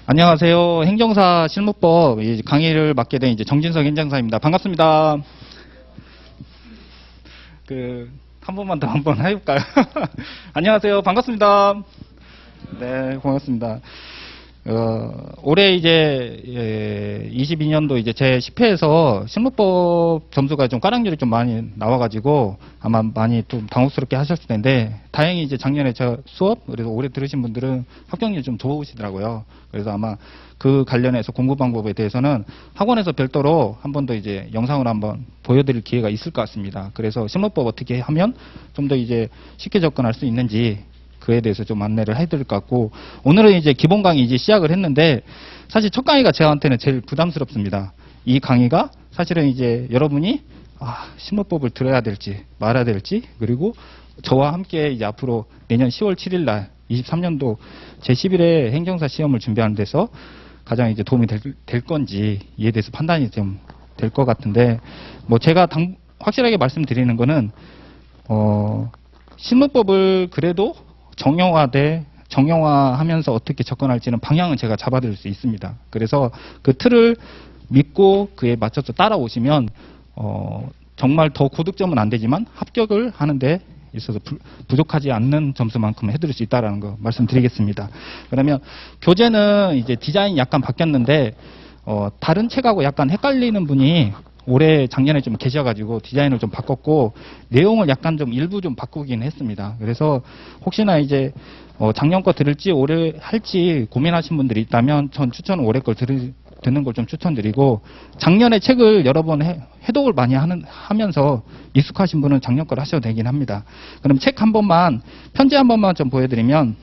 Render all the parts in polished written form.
안녕하세요. 행정사 실무법 강의를 맡게 된 정진석 행정사입니다. 반갑습니다. 한 번만 더 한번 해볼까요? 안녕하세요. 반갑습니다. 네, 고맙습니다. 올해 22년도 제 10회에서 실무법 점수가 좀 까락률이 좀 많이 나와가지고 아마 많이 좀 당혹스럽게 하셨을 텐데, 다행히 작년에 저 수업, 그래서 올해 들으신 분들은 합격률이 좀 좋으시더라고요. 그래서 아마 그 관련해서 공부 방법에 대해서는 학원에서 별도로 한 번 더 영상으로 한번 보여드릴 기회가 있을 것 같습니다. 그래서 실무법 어떻게 하면 좀 더 쉽게 접근할 수 있는지 그에 대해서 좀 안내를 해드릴 것 같고, 오늘은 기본 강의 시작을 했는데, 사실 첫 강의가 저한테는 제일 부담스럽습니다. 이 강의가 사실은 여러분이 실무법을 들어야 될지 말아야 될지, 그리고 저와 함께 앞으로 내년 10월 7일 날 23년도 제11회 행정사 시험을 준비하는 데서 가장 도움이 될 건지 이에 대해서 판단이 좀 될 것 같은데, 제가 확실하게 말씀드리는 거는 실무법을 그래도 정형화하면서 어떻게 접근할지는 방향은 제가 잡아드릴 수 있습니다. 그래서 그 틀을 믿고 그에 맞춰서 따라오시면 정말 더 고득점은 안 되지만 합격을 하는데 있어서 부족하지 않는 점수만큼 해드릴 수 있다는 거 말씀드리겠습니다. 그러면 교재는 디자인이 약간 바뀌었는데 다른 책하고 약간 헷갈리는 분이 올해 작년에 좀 계셔가지고 디자인을 좀 바꿨고 내용을 약간 좀 일부 좀 바꾸긴 했습니다. 그래서 혹시나 작년 거 들을지 올해 할지 고민하신 분들이 있다면 전 추천은 올해 걸 듣는 걸 좀 추천드리고, 작년에 책을 여러 번 해독을 많이 하면서 익숙하신 분은 작년 걸 하셔도 되긴 합니다. 그럼 책 한 번만, 편지 한 번만 좀 보여드리면,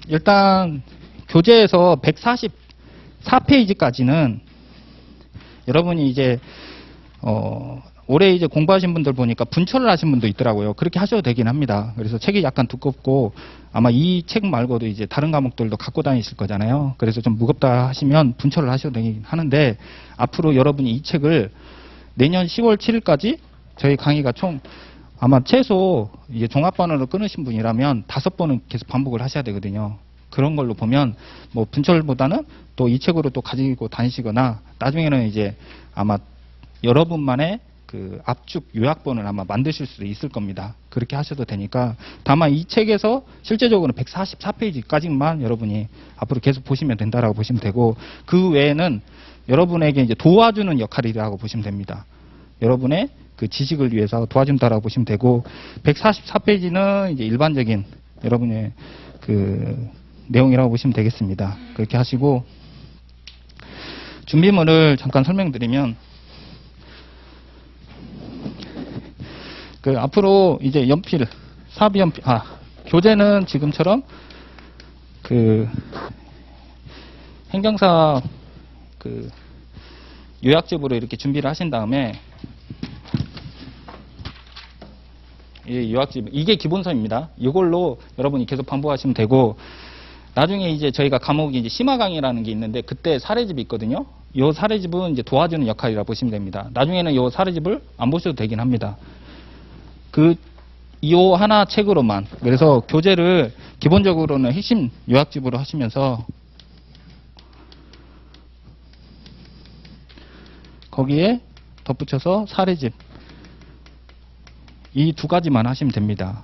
일단 교재에서 144페이지까지는 여러분이 올해 공부하신 분들 보니까 분철을 하신 분도 있더라고요. 그렇게 하셔도 되긴 합니다. 그래서 책이 약간 두껍고 아마 이 책 말고도 다른 과목들도 갖고 다니실 거잖아요. 그래서 좀 무겁다 하시면 분철을 하셔도 되긴 하는데, 앞으로 여러분이 이 책을 내년 10월 7일까지 저희 강의가 총 아마 최소 종합반으로 끊으신 분이라면 5번은 계속 반복을 하셔야 되거든요. 그런 걸로 보면 분철보다는 또 이 책으로 또 가지고 다니시거나, 나중에는 아마 여러분만의 그 압축 요약본을 아마 만드실 수도 있을 겁니다. 그렇게 하셔도 되니까, 다만 이 책에서 실제적으로 144페이지까지만 여러분이 앞으로 계속 보시면 된다라고 보시면 되고, 그 외에는 여러분에게 도와주는 역할이라고 보시면 됩니다. 여러분의 그 지식을 위해서 도와준다라고 보시면 되고, 144페이지는 일반적인 여러분의 그 내용이라고 보시면 되겠습니다. 그렇게 하시고, 준비물을 잠깐 설명드리면, 앞으로 연필, 사비연필, 교재는 지금처럼 행정사 요약집으로 이렇게 준비를 하신 다음에, 요약집, 이게 기본서입니다. 이걸로 여러분이 계속 반복하시면 되고, 나중에 저희가 과목이 심화 강의라는 게 있는데, 그때 사례집이 있거든요. 이 사례집은 도와주는 역할이라 보시면 됩니다. 나중에는 이 사례집을 안 보셔도 되긴 합니다. 이 하나 책으로만. 그래서 교재를 기본적으로는 핵심 요약집으로 하시면서 거기에 덧붙여서 사례집, 이 두 가지만 하시면 됩니다.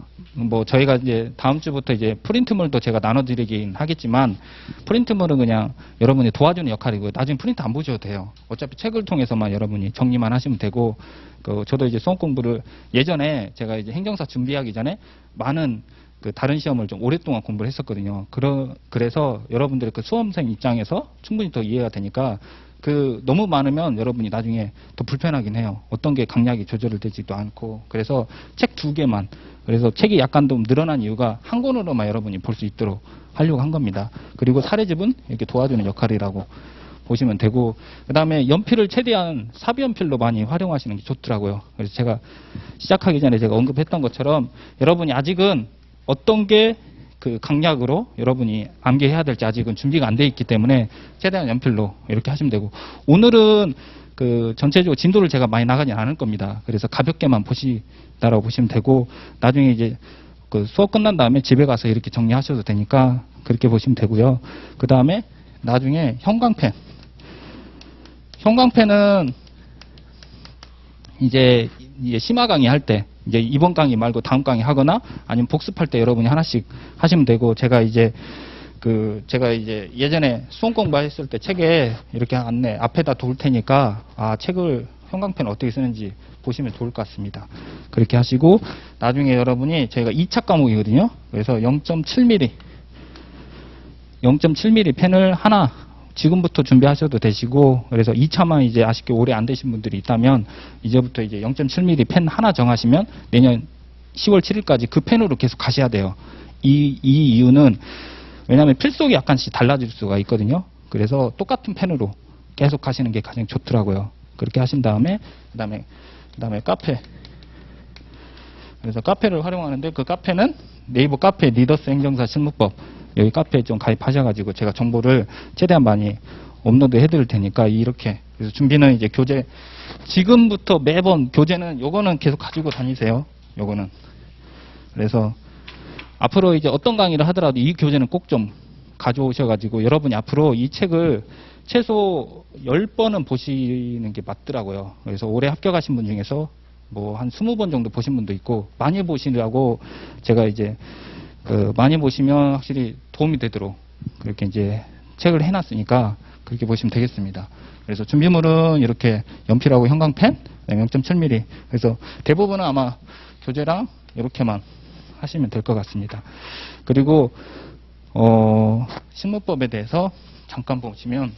저희가 다음 주부터 프린트물도 제가 나눠드리긴 하겠지만, 프린트물은 그냥 여러분이 도와주는 역할이고요. 나중에 프린트 안 보셔도 돼요. 어차피 책을 통해서만 여러분이 정리만 하시면 되고, 저도 수험 공부를 예전에 제가 행정사 준비하기 전에 많은 다른 시험을 좀 오랫동안 공부를 했었거든요. 그래서 여러분들의 수험생 입장에서 충분히 더 이해가 되니까, 너무 많으면 여러분이 나중에 더 불편하긴 해요. 어떤 게 강약이 조절되지도 않고. 그래서 책 2개만. 그래서 책이 약간 좀 늘어난 이유가 한 권으로만 여러분이 볼 수 있도록 하려고 한 겁니다. 그리고 사례집은 이렇게 도와주는 역할이라고 보시면 되고, 그 다음에 연필을 최대한 사비연필로 많이 활용하시는 게 좋더라고요. 그래서 제가 시작하기 전에 제가 언급했던 것처럼 여러분이 아직은 어떤 게 강약으로 여러분이 암기해야 될지 아직은 준비가 안 돼 있기 때문에 최대한 연필로 이렇게 하시면 되고, 오늘은 전체적으로 진도를 제가 많이 나가지 않을 겁니다. 그래서 가볍게만 보시다라고 보시면 되고, 나중에 그 수업 끝난 다음에 집에 가서 이렇게 정리하셔도 되니까 그렇게 보시면 되고요. 그 다음에 나중에 형광펜. 형광펜은 이제 심화 강의 할 때, 이제 이번 강의 말고 다음 강의 하거나 아니면 복습할 때 여러분이 하나씩 하시면 되고, 제가 이제 예전에 수험 공부했을 때 책에 이렇게 안내 앞에다 둘 테니까 책을 형광펜 어떻게 쓰는지 보시면 좋을 것 같습니다. 그렇게 하시고 나중에 여러분이 저희가 2차 과목이거든요. 그래서 0.7mm 펜을 하나 지금부터 준비하셔도 되시고, 그래서 2차만 이제 아쉽게 오래 안 되신 분들이 있다면 이제부터 이제 0.7mm 펜 하나 정하시면 내년 10월 7일까지 그 펜으로 계속 가셔야 돼요. 이 이유는 왜냐하면 필속이 약간씩 달라질 수가 있거든요. 그래서 똑같은 펜으로 계속 가시는 게 가장 좋더라고요. 그렇게 하신 다음에 그다음에 카페. 그래서 카페를 활용하는데, 그 카페는 네이버 카페 리더스 행정사 실무법, 여기 카페에 좀 가입하셔가지고 제가 정보를 최대한 많이 업로드 해드릴 테니까 이렇게. 그래서 준비는 이제 교재, 지금부터 매번 교재는 요거는 계속 가지고 다니세요. 요거는. 그래서 앞으로 이제 어떤 강의를 하더라도 이 교재는 꼭 좀 가져오셔가지고 여러분이 앞으로 이 책을 최소 10번은 보시는 게 맞더라고요. 그래서 올해 합격하신 분 중에서 뭐 한 20번 정도 보신 분도 있고, 많이 보시라고 제가 이제 많이 보시면 확실히 도움이 되도록 그렇게 이제 책을 해놨으니까 그렇게 보시면 되겠습니다. 그래서 준비물은 이렇게 연필하고 형광펜, 0.7mm. 그래서 대부분은 아마 교재랑 이렇게만 하시면 될 것 같습니다. 그리고 실무법에 대해서 잠깐 보시면,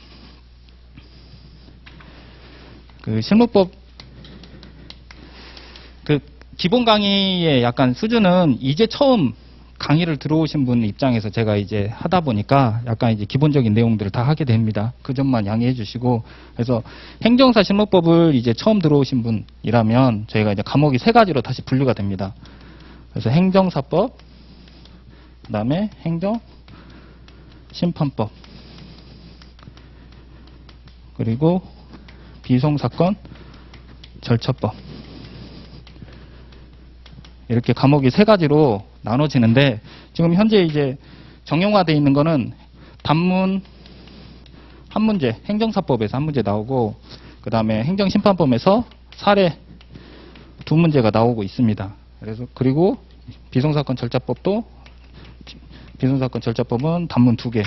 그 실무법 그 기본 강의의 약간 수준은 이제 처음 강의를 들어오신 분 입장에서 제가 이제 하다 보니까 약간 이제 기본적인 내용들을 다 하게 됩니다. 그 점만 양해해 주시고, 그래서 행정사 실무법을 이제 처음 들어오신 분이라면 저희가 이제 과목이 3가지로 다시 분류가 됩니다. 그래서 행정사법, 그 다음에 행정심판법, 그리고 비송사건 절차법. 이렇게 과목이 3가지로 나눠지는데, 지금 현재 이제 정형화되어 있는 거는 단문 한 문제, 행정사법에서 한 문제 나오고, 그 다음에 행정심판법에서 사례 2문제가 나오고 있습니다. 그래서 그리고 비송사건 절차법도, 비송사건 절차법은 단문 2개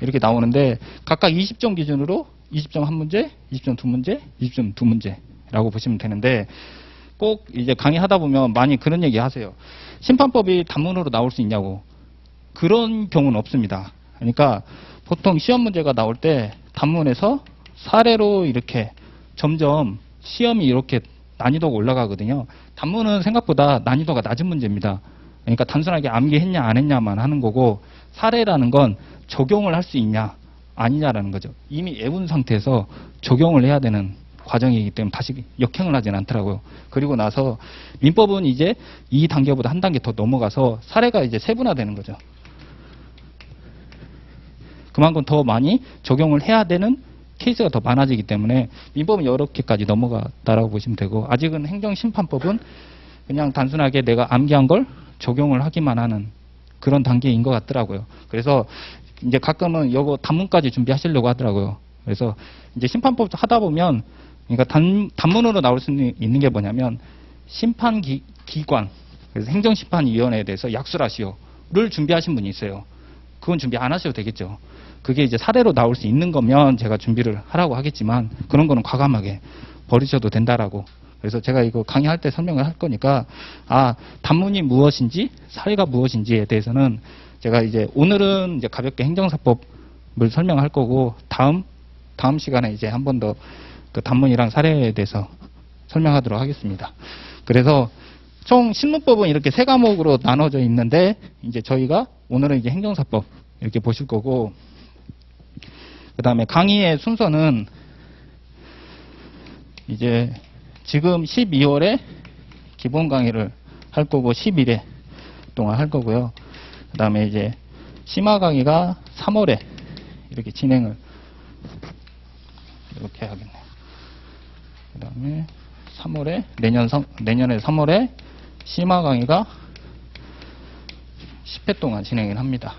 이렇게 나오는데, 각각 20점 기준으로 20점 1문제, 20점 2문제, 20점 2문제라고 보시면 되는데, 꼭 이제 강의하다 보면 많이 그런 얘기 하세요. 심판법이 단문으로 나올 수 있냐고. 그런 경우는 없습니다. 그러니까 보통 시험 문제가 나올 때 단문에서 사례로 이렇게 점점 시험이 이렇게 난이도가 올라가거든요. 단문은 생각보다 난이도가 낮은 문제입니다. 그러니까 단순하게 암기했냐 안 했냐만 하는 거고, 사례라는 건 적용을 할 수 있냐 아니냐라는 거죠. 이미 외운 상태에서 적용을 해야 되는 과정이기 때문에 다시 역행을 하진 않더라고요. 그리고 나서 민법은 이제 이 단계보다 한 단계 더 넘어가서 사례가 이제 세분화되는 거죠. 그만큼 더 많이 적용을 해야 되는 케이스가 더 많아지기 때문에 민법은 여러 개까지 넘어갔다라고 보시면 되고, 아직은 행정심판법은 그냥 단순하게 내가 암기한 걸 적용을 하기만 하는 그런 단계인 것 같더라고요. 그래서 이제 가끔은 이거 단문까지 준비하시려고 하더라고요. 그래서 이제 심판법 하다 보면, 그러니까 단문으로 나올 수 있는 게 뭐냐면, 심판기관, 그래서 행정심판위원회에 대해서 약술하시오를 준비하신 분이 있어요. 그건 준비 안 하셔도 되겠죠. 그게 이제 사례로 나올 수 있는 거면 제가 준비를 하라고 하겠지만, 그런 거는 과감하게 버리셔도 된다라고. 그래서 제가 이거 강의할 때 설명을 할 거니까, 단문이 무엇인지 사례가 무엇인지에 대해서는 제가 이제 오늘은 이제 가볍게 행정사법을 설명할 거고, 다음 시간에 이제 한 번 더 그 단문이랑 사례에 대해서 설명하도록 하겠습니다. 그래서 총 실무법은 이렇게 3과목으로 나눠져 있는데, 이제 저희가 오늘은 이제 행정사법 이렇게 보실 거고, 그 다음에 강의의 순서는 이제 지금 12월에 기본 강의를 할 거고 11회 동안 할 거고요. 그 다음에 이제 심화 강의가 3월에 이렇게 진행을 이렇게 하겠네요. 그 다음에 3월에 내년에 3월에 심화 강의가 10회 동안 진행을 합니다.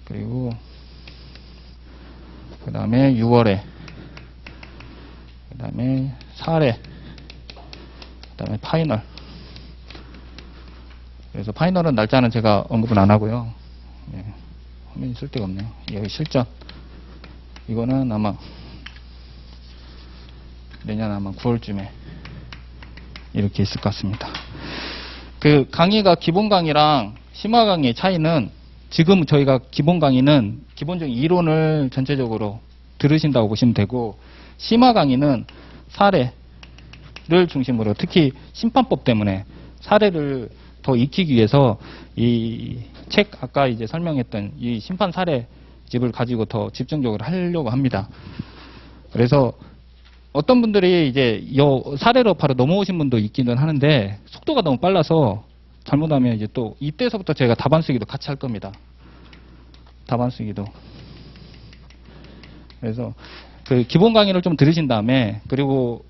그리고 그 다음에 6월에, 그 다음에 4월에, 그 다음에 파이널. 그래서 파이널은 날짜는 제가 언급은 안 하고요. 예, 화면이 쓸 데가 없네요. 여기 실전. 이거는 아마 내년 아마 9월쯤에 이렇게 있을 것 같습니다. 그 강의가 기본 강의랑 심화 강의의 차이는, 지금 저희가 기본 강의는 기본적인 이론을 전체적으로 들으신다고 보시면 되고, 심화 강의는 사례를 중심으로, 특히 심판법 때문에 사례를 더 익히기 위해서 이 책 아까 이제 설명했던 이 심판 사례집을 가지고 더 집중적으로 하려고 합니다. 그래서 어떤 분들이 이제 사례로 바로 넘어오신 분도 있기는 하는데, 속도가 너무 빨라서 잘못하면 이제 또 이때서부터 제가 답안 쓰기도 같이 할 겁니다. 답안 쓰기도. 그래서 그 기본 강의를 좀 들으신 다음에, 그리고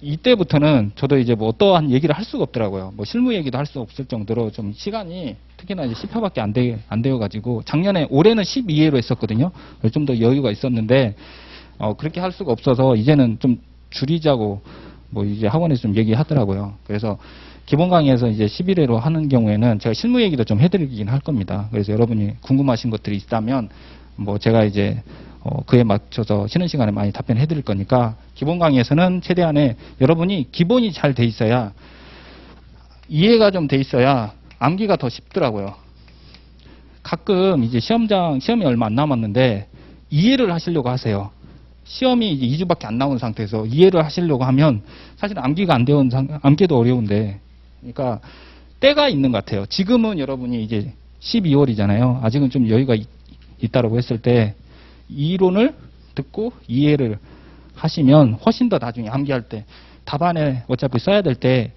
이때부터는 저도 이제 뭐 어떠한 얘기를 할 수가 없더라고요. 뭐 실무 얘기도 할 수 없을 정도로 좀 시간이, 특히나 이제 10회밖에 안 되어가지고, 올해는 12회로 했었거든요. 좀 더 여유가 있었는데, 그렇게 할 수가 없어서 이제는 좀 줄이자고 뭐 이제 학원에서 좀 얘기하더라고요. 그래서 기본 강의에서 이제 11회로 하는 경우에는 제가 실무 얘기도 좀 해드리긴 할 겁니다. 그래서 여러분이 궁금하신 것들이 있다면 뭐 제가 이제 그에 맞춰서 쉬는 시간에 많이 답변해 드릴 거니까, 기본 강의에서는 최대한의 여러분이 기본이 잘 돼 있어야, 이해가 좀 돼 있어야 암기가 더 쉽더라고요. 가끔 이제 시험이 얼마 안 남았는데 이해를 하시려고 하세요. 시험이 이제 2주밖에 안 나온 상태에서 이해를 하시려고 하면 사실 암기가 안 되는 암기도 어려운데, 그러니까 때가 있는 것 같아요. 지금은 여러분이 이제 12월이잖아요. 아직은 좀 여유가 있다라고 했을 때 이론을 듣고 이해를 하시면 훨씬 더 나중에 암기할 때, 답안에 어차피 써야 될 때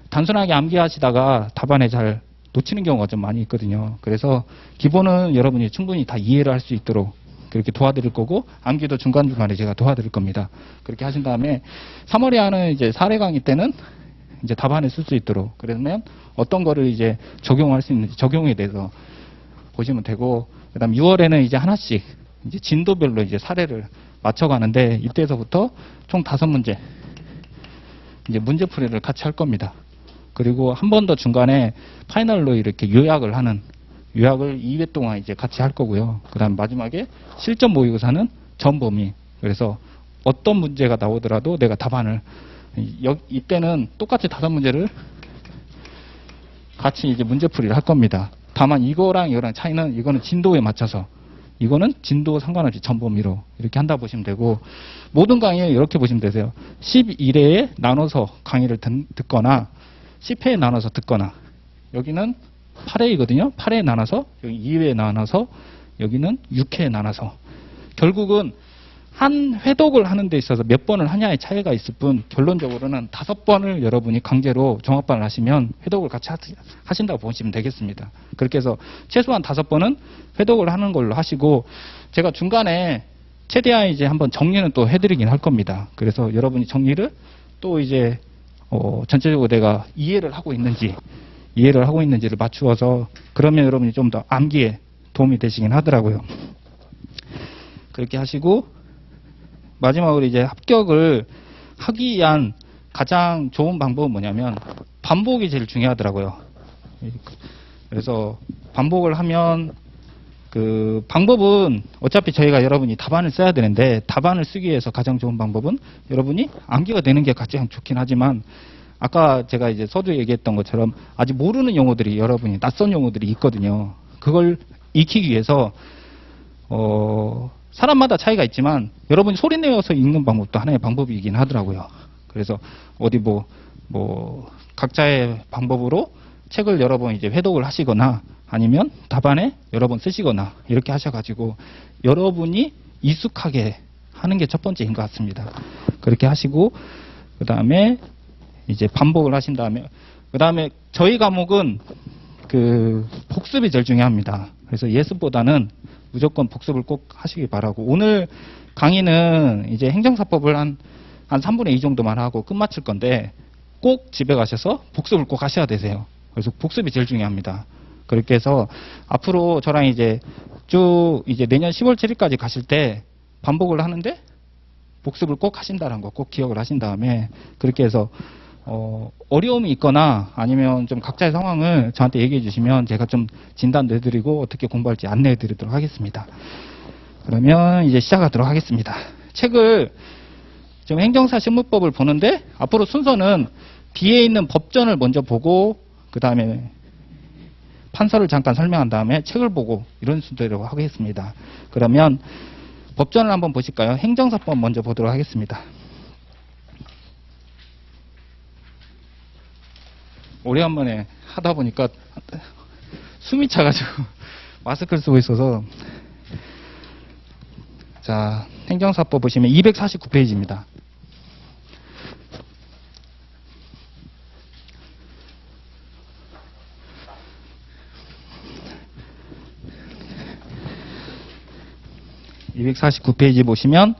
단순하게 암기하시다가 답안에 잘 놓치는 경우가 좀 많이 있거든요. 그래서 기본은 여러분이 충분히 다 이해를 할 수 있도록 그렇게 도와드릴 거고, 암기도 중간중간에 제가 도와드릴 겁니다. 그렇게 하신 다음에 3월에 하는 이제 사례 강의 때는 이제 답안에 쓸 수 있도록, 그러면 어떤 거를 이제 적용할 수 있는지 적용에 대해서 보시면 되고, 그다음 6월에는 이제 하나씩 이제 진도별로 이제 사례를 맞춰가는데, 이때서부터 총 5문제 이제 문제풀이를 같이 할 겁니다. 그리고 한 번 더 중간에 파이널로 이렇게 요약을 2회 동안 이제 같이 할 거고요. 그 다음 마지막에 실전 모의고사는 전 범위. 그래서 어떤 문제가 나오더라도 내가 답안을, 이때는 똑같이 5문제를 같이 이제 문제풀이를 할 겁니다. 다만 이거랑 차이는, 이거는 진도에 맞춰서, 이거는 진도 상관없이 전 범위로 이렇게 한다 보시면 되고, 모든 강의에 이렇게 보시면 되세요. 11회에 나눠서 강의를 듣거나 10회에 나눠서 듣거나, 여기는 8회이거든요. 8회에 나눠서, 여기 2회에 나눠서, 여기는 6회에 나눠서. 결국은 한 회독을 하는 데 있어서 몇 번을 하냐의 차이가 있을 뿐, 결론적으로는 5번을 여러분이 강제로 종합반을 하시면 회독을 같이 하신다고 보시면 되겠습니다. 그렇게 해서 최소한 5번은 회독을 하는 걸로 하시고, 제가 중간에 최대한 이제 한번 정리는 또 해드리긴 할 겁니다. 그래서 여러분이 정리를 또 이제 전체적으로 내가 이해를 하고 있는지를 맞추어서, 그러면 여러분이 좀 더 암기에 도움이 되시긴 하더라고요. 그렇게 하시고, 마지막으로 이제 합격을 하기 위한 가장 좋은 방법은 뭐냐면, 반복이 제일 중요하더라고요. 그래서 반복을 하면, 그 방법은 어차피 저희가 여러분이 답안을 써야 되는데, 답안을 쓰기 위해서 가장 좋은 방법은 여러분이 암기가 되는 게 가장 좋긴 하지만, 아까 제가 이제 서두에 얘기했던 것처럼 아직 모르는 용어들이, 여러분이 낯선 용어들이 있거든요. 그걸 익히기 위해서 사람마다 차이가 있지만 여러분이 소리 내어서 읽는 방법도 하나의 방법이긴 하더라고요. 그래서 어디 뭐 각자의 방법으로 책을 여러 번 이제 회독을 하시거나, 아니면 답안에 여러 번 쓰시거나, 이렇게 하셔가지고 여러분이 익숙하게 하는 게 첫 번째인 것 같습니다. 그렇게 하시고, 그 다음에 이제 반복을 하신 다음에, 그 다음에 저희 과목은 그 복습이 제일 중요합니다. 그래서 예습보다는 무조건 복습을 꼭 하시기 바라고, 오늘 강의는 이제 행정사법을 한 3분의 2 정도만 하고 끝마칠 건데, 꼭 집에 가셔서 복습을 꼭 하셔야 되세요. 그래서 복습이 제일 중요합니다. 그렇게 해서 앞으로 저랑 이제 쭉 이제 내년 10월 7일까지 가실 때 반복을 하는데 복습을 꼭 하신다는 거 꼭 기억을 하신 다음에 그렇게 해서 어려움이 있거나 아니면 좀 각자의 상황을 저한테 얘기해 주시면 제가 좀 진단도 해드리고 어떻게 공부할지 안내해 드리도록 하겠습니다. 그러면 이제 시작하도록 하겠습니다. 책을 지금 행정사 실무법을 보는데 앞으로 순서는 뒤에 있는 법전을 먼저 보고 그 다음에 판서를 잠깐 설명한 다음에 책을 보고 이런 순서로 하겠습니다. 그러면 법전을 한번 보실까요? 행정사법 먼저 보도록 하겠습니다. 오래간만에 하다 보니까 숨이 차가지고 마스크를 쓰고 있어서 자, 행정사법 보시면 249페이지입니다. (249페이지) 보시면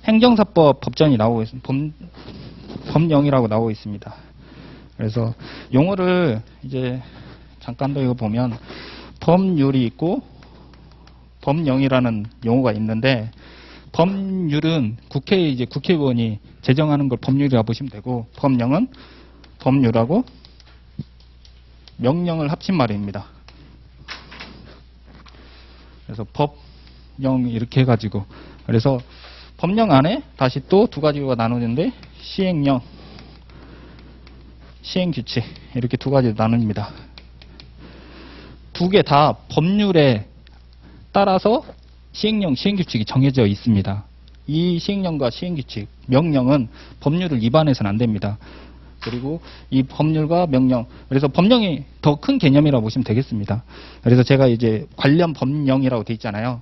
행정사법 법전이 나오고 있습니다. 법령이라고 나오고 있습니다. 그래서 용어를 이제 잠깐 더 이거 보면 법률이 있고 법령이라는 용어가 있는데 법률은 이제 국회의원이 제정하는 걸 법률이라고 보시면 되고 법령은 법률하고 명령을 합친 말입니다. 그래서 법령 이렇게 해가지고 그래서 법령 안에 다시 또 두 가지가 나누는데 시행령, 시행규칙 이렇게 두 가지로 나눕니다. 두 개 다 법률에 따라서 시행령, 시행규칙이 정해져 있습니다. 이 시행령과 시행규칙, 명령은 법률을 위반해서는 안 됩니다. 그리고 이 법률과 명령, 그래서 법령이 더 큰 개념이라고 보시면 되겠습니다. 그래서 제가 이제 관련 법령이라고 돼 있잖아요.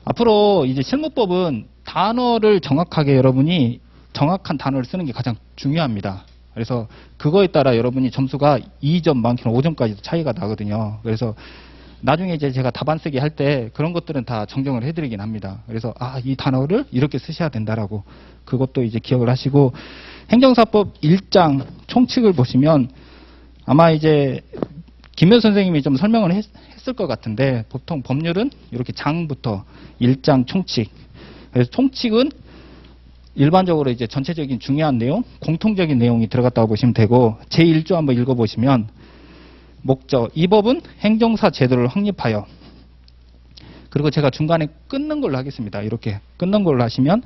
앞으로 이제 실무법은 단어를 정확하게 여러분이 정확한 단어를 쓰는 게 가장 중요합니다. 그래서 그거에 따라 여러분이 점수가 2점 많게는 5점까지도 차이가 나거든요. 그래서 나중에 이제 제가 답안 쓰기 할 때 그런 것들은 다 정정을 해드리긴 합니다. 그래서 이 단어를 이렇게 쓰셔야 된다라고 그것도 이제 기억을 하시고 행정사법 1장 총칙을 보시면 아마 이제 김현 선생님이 좀 설명을 했을 것 같은데 보통 법률은 이렇게 장부터 1장 총칙. 그래서 총칙은 일반적으로 이제 전체적인 중요한 내용, 공통적인 내용이 들어갔다고 보시면 되고 제1조 한번 읽어보시면 목적, 이 법은 행정사 제도를 확립하여 그리고 제가 중간에 끊는 걸로 하겠습니다. 이렇게 끊는 걸로 하시면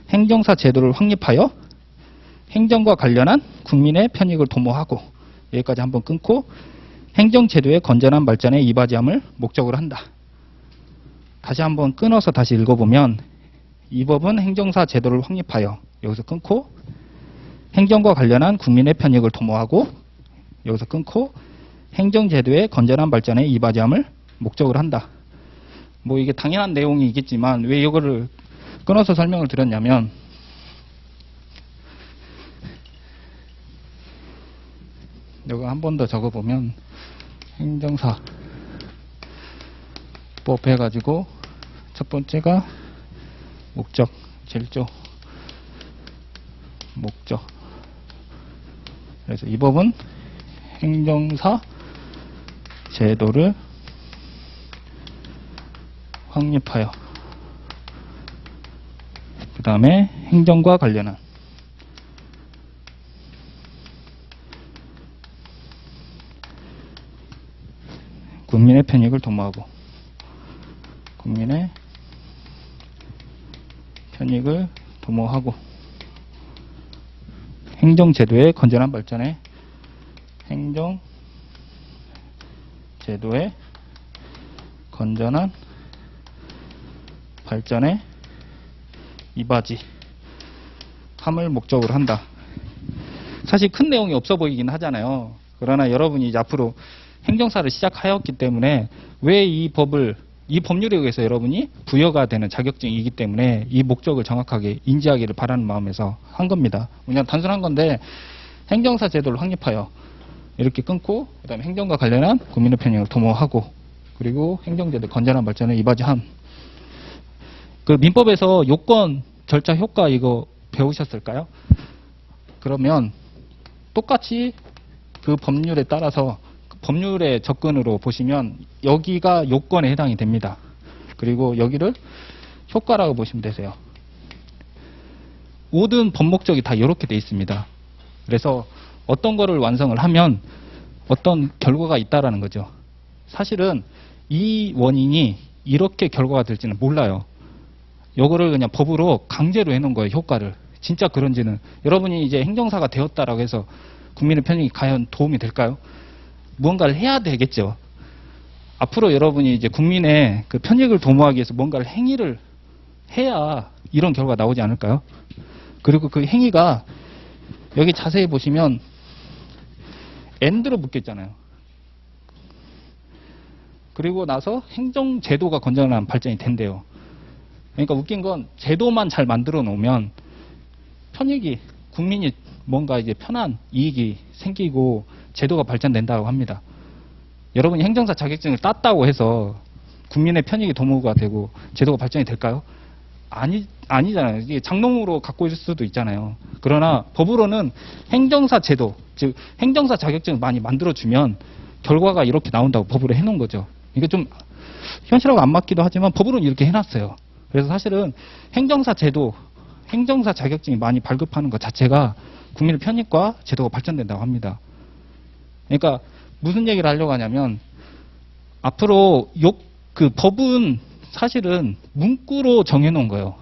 행정사 제도를 확립하여 행정과 관련한 국민의 편익을 도모하고 여기까지 한번 끊고 행정제도의 건전한 발전에 이바지함을 목적으로 한다. 다시 한번 끊어서 다시 읽어보면 이 법은 행정사 제도를 확립하여 여기서 끊고 행정과 관련한 국민의 편익을 도모하고 여기서 끊고 행정제도의 건전한 발전에 이바지함을 목적으로 한다. 뭐 이게 당연한 내용이 있겠지만 왜 이거를 끊어서 설명을 드렸냐면 이거 한 번 더 적어보면 행정사법 해가지고 첫 번째가 목적, 제1조 목적. 그래서 이 법은 행정사 제도를 확립하여 그 다음에 행정과 관련한 국민의 편익을 도모하고 국민의 편익을 도모하고 행정제도의 건전한 발전에 행정제도의 건전한 발전에 이바지 함을 목적으로 한다. 사실 큰 내용이 없어 보이긴 하잖아요. 그러나 여러분이 이제 앞으로 행정사를 시작하였기 때문에 왜 이 법률에 의해서 여러분이 부여가 되는 자격증이기 때문에 이 목적을 정확하게 인지하기를 바라는 마음에서 한 겁니다. 그냥 단순한 건데 행정사 제도를 확립하여 이렇게 끊고 그 다음에 행정과 관련한 국민의 편익을 도모하고 그리고 행정제도 건전한 발전에 이바지함. 그 민법에서 요건 절차 효과 이거 배우셨을까요? 그러면 똑같이 그 법률에 따라서 법률의 접근으로 보시면 여기가 요건에 해당이 됩니다. 그리고 여기를 효과라고 보시면 되세요. 모든 법 목적이 다 이렇게 돼 있습니다. 그래서 어떤 거를 완성을 하면 어떤 결과가 있다라는 거죠. 사실은 이 원인이 이렇게 결과가 될지는 몰라요. 요거를 그냥 법으로 강제로 해놓은 거예요. 효과를. 진짜 그런지는. 여러분이 이제 행정사가 되었다라고 해서 국민의 편익이 과연 도움이 될까요? 무언가를 해야 되겠죠. 앞으로 여러분이 이제 국민의 그 편익을 도모하기 위해서 뭔가를 행위를 해야 이런 결과가 나오지 않을까요? 그리고 그 행위가 여기 자세히 보시면 엔드로 묶여 있잖아요. 그리고 나서 행정제도가 건전한 발전이 된대요. 그러니까 웃긴 건 제도만 잘 만들어 놓으면 편익이, 국민이 뭔가 이제 편한 이익이 생기고 제도가 발전된다고 합니다. 여러분이 행정사 자격증을 땄다고 해서 국민의 편익이 도모가 되고 제도가 발전이 될까요? 아니잖아요. 이게 장롱으로 갖고 있을 수도 있잖아요. 그러나 법으로는 행정사 제도, 즉 행정사 자격증을 많이 만들어주면 결과가 이렇게 나온다고 법으로 해놓은 거죠. 이게 좀 현실하고 안 맞기도 하지만 법으로는 이렇게 해놨어요. 그래서 사실은 행정사 제도, 행정사 자격증이 많이 발급하는 것 자체가 국민의 편익과 제도가 발전된다고 합니다. 그러니까 무슨 얘기를 하려고 하냐면 앞으로 그 법은 사실은 문구로 정해놓은 거예요.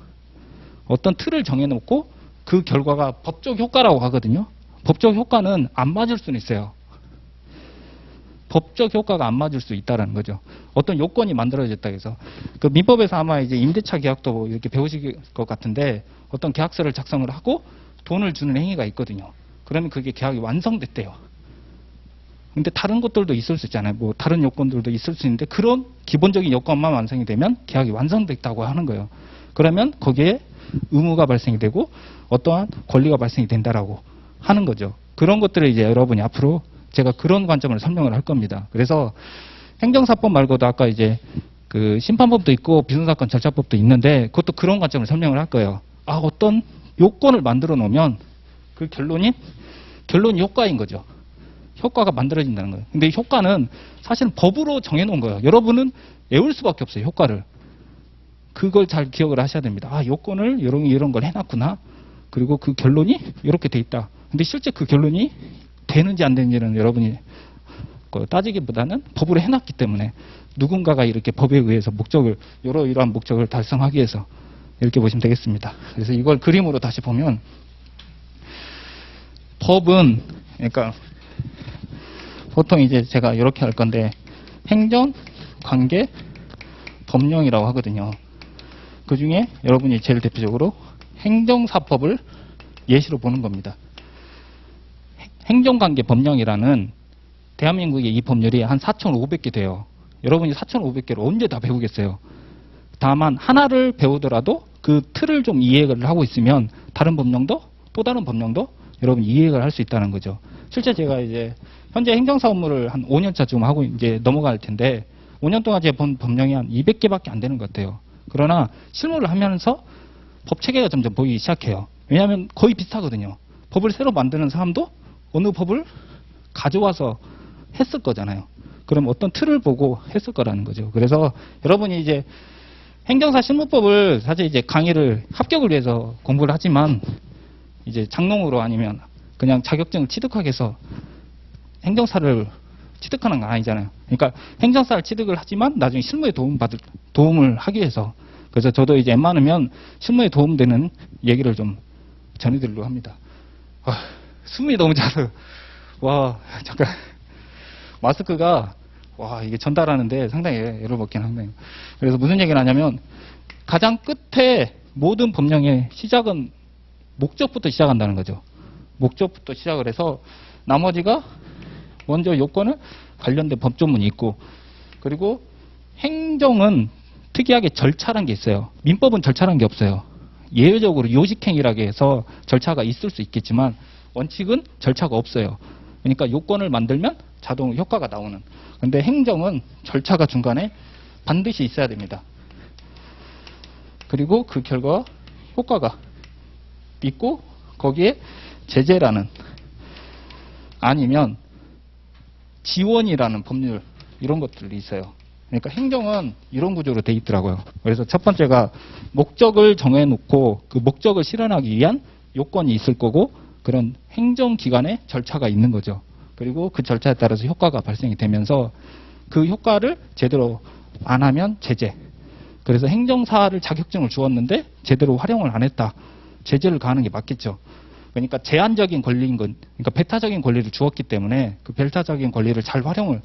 어떤 틀을 정해놓고 그 결과가 법적 효과라고 하거든요. 법적 효과는 안 맞을 수는 있어요. 법적 효과가 안 맞을 수 있다는 거죠. 어떤 요건이 만들어졌다 해서. 그 민법에서 아마 이제 임대차 계약도 이렇게 배우실 것 같은데 어떤 계약서를 작성을 하고 돈을 주는 행위가 있거든요. 그러면 그게 계약이 완성됐대요. 근데 다른 것들도 있을 수 있잖아요. 뭐 다른 요건들도 있을 수 있는데 그런 기본적인 요건만 완성이 되면 계약이 완성됐다고 하는 거예요. 그러면 거기에 의무가 발생이 되고 어떠한 권리가 발생이 된다라고 하는 거죠. 그런 것들을 이제 여러분이 앞으로 제가 그런 관점을 설명을 할 겁니다. 그래서 행정사법 말고도 아까 이제 그 심판법도 있고 비선사건 절차법도 있는데 그것도 그런 관점을 설명을 할 거예요. 아, 어떤 요건을 만들어 놓으면 그 결론이 효과인 거죠. 효과가 만들어진다는 거예요. 근데 효과는 사실은 법으로 정해놓은 거예요. 여러분은 외울 수밖에 없어요. 효과를. 그걸 잘 기억을 하셔야 됩니다. 아, 요건을 이런 걸 해놨구나. 그리고 그 결론이 이렇게 돼 있다. 근데 실제 그 결론이 되는지 안 되는지는 여러분이 따지기보다는 법으로 해놨기 때문에 누군가가 이렇게 법에 의해서 목적을, 이러한 목적을 달성하기 위해서 이렇게 보시면 되겠습니다. 그래서 이걸 그림으로 다시 보면 법은, 그러니까 보통 이제 제가 이렇게 할 건데 행정, 관계, 법령이라고 하거든요. 그 중에 여러분이 제일 대표적으로 행정사법을 예시로 보는 겁니다. 행정관계 법령이라는 대한민국의 이 법률이 한 4,500개 돼요. 여러분이 4,500개를 언제 다 배우겠어요? 다만 하나를 배우더라도 그 틀을 좀 이해를 하고 있으면 다른 법령도 또 다른 법령도 여러분 이해를 할 수 있다는 거죠. 실제 제가 이제 현재 행정사 업무를 한 5년차 지금 하고 이제 넘어갈 텐데 5년 동안 제가 본 법령이 한 200개밖에 안 되는 것 같아요. 그러나 실무를 하면서 법 체계가 점점 보이기 시작해요. 왜냐하면 거의 비슷하거든요. 법을 새로 만드는 사람도 어느 법을 가져와서 했을 거잖아요. 그럼 어떤 틀을 보고 했을 거라는 거죠. 그래서 여러분이 이제 행정사 실무법을 사실 이제 강의를 합격을 위해서 공부를 하지만 이제 장롱으로 아니면 그냥 자격증을 취득하기 위해서 행정사를 취득하는 건 아니잖아요. 그러니까 행정사를 취득을 하지만 나중에 실무에 도움을 하기 위해서. 그래서 저도 이제 웬만하면 실무에 도움되는 얘기를 좀 전해드리려고 합니다. 숨이 너무 차서. 와, 잠깐. 마스크가, 와, 이게 전달하는데 상당히 애를 먹긴 합니다. 그래서 무슨 얘기를 하냐면, 가장 끝에 모든 법령의 시작은 목적부터 시작한다는 거죠. 목적부터 시작을 해서, 나머지가 먼저 요건은 관련된 법조문이 있고, 그리고 행정은 특이하게 절차란 게 있어요. 민법은 절차란 게 없어요. 예외적으로 요식행위라고 해서 절차가 있을 수 있겠지만 원칙은 절차가 없어요. 그러니까 요건을 만들면 자동 효과가 나오는. 근데 행정은 절차가 중간에 반드시 있어야 됩니다. 그리고 그 결과 효과가 있고 거기에 제재라는, 아니면 지원이라는 법률 이런 것들이 있어요. 그러니까 행정은 이런 구조로 돼 있더라고요. 그래서 첫 번째가 목적을 정해놓고 그 목적을 실현하기 위한 요건이 있을 거고 그런 행정기관의 절차가 있는 거죠. 그리고 그 절차에 따라서 효과가 발생이 되면서 그 효과를 제대로 안 하면 제재. 그래서 행정사를 자격증을 주었는데 제대로 활용을 안 했다. 제재를 가하는 게 맞겠죠. 그러니까 제한적인 권리인 건, 그러니까 배타적인 권리를 주었기 때문에 그 배타적인 권리를 잘 활용을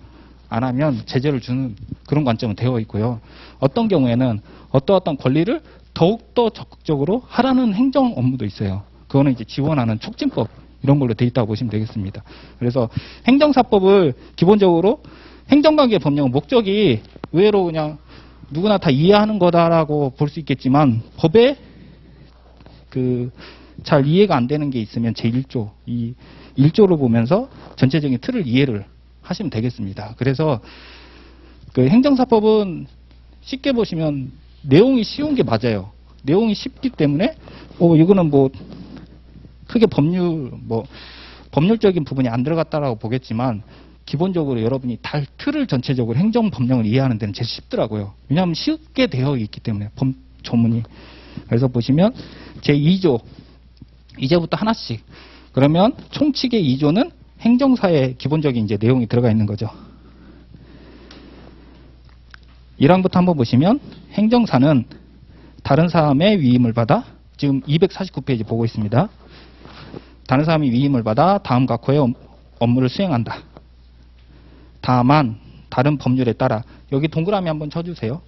안 하면 제재를 주는 그런 관점은 되어 있고요. 어떤 경우에는 어떤 권리를 더욱더 적극적으로 하라는 행정 업무도 있어요. 그거는 이제 지원하는 촉진법 이런 걸로 돼 있다고 보시면 되겠습니다. 그래서 행정사법을 기본적으로 행정관계 법령은 목적이 의외로 그냥 누구나 다 이해하는 거다라고 볼 수 있겠지만 법에 잘 이해가 안 되는 게 있으면 제1조, 이 1조를 보면서 전체적인 틀을 이해를 하시면 되겠습니다. 그래서 그 행정사법은 쉽게 보시면 내용이 쉬운 게 맞아요. 내용이 쉽기 때문에 이거는 뭐 크게 법률적인 부분이 안 들어갔다라고 보겠지만 기본적으로 여러분이 틀을 전체적으로 행정법령을 이해하는 데는 제일 쉽더라고요. 왜냐하면 쉽게 되어 있기 때문에 조문이. 그래서 보시면 제2조 이제부터 하나씩. 그러면 총칙의 2조는 행정사의 기본적인 이제 내용이 들어가 있는 거죠. 1항부터 한번 보시면 행정사는 다른 사람의 위임을 받아 지금 249페이지 보고 있습니다. 다른 사람이 위임을 받아 다음 각호의 업무를 수행한다. 다만 다른 법률에 따라 여기 동그라미 한번 쳐주세요.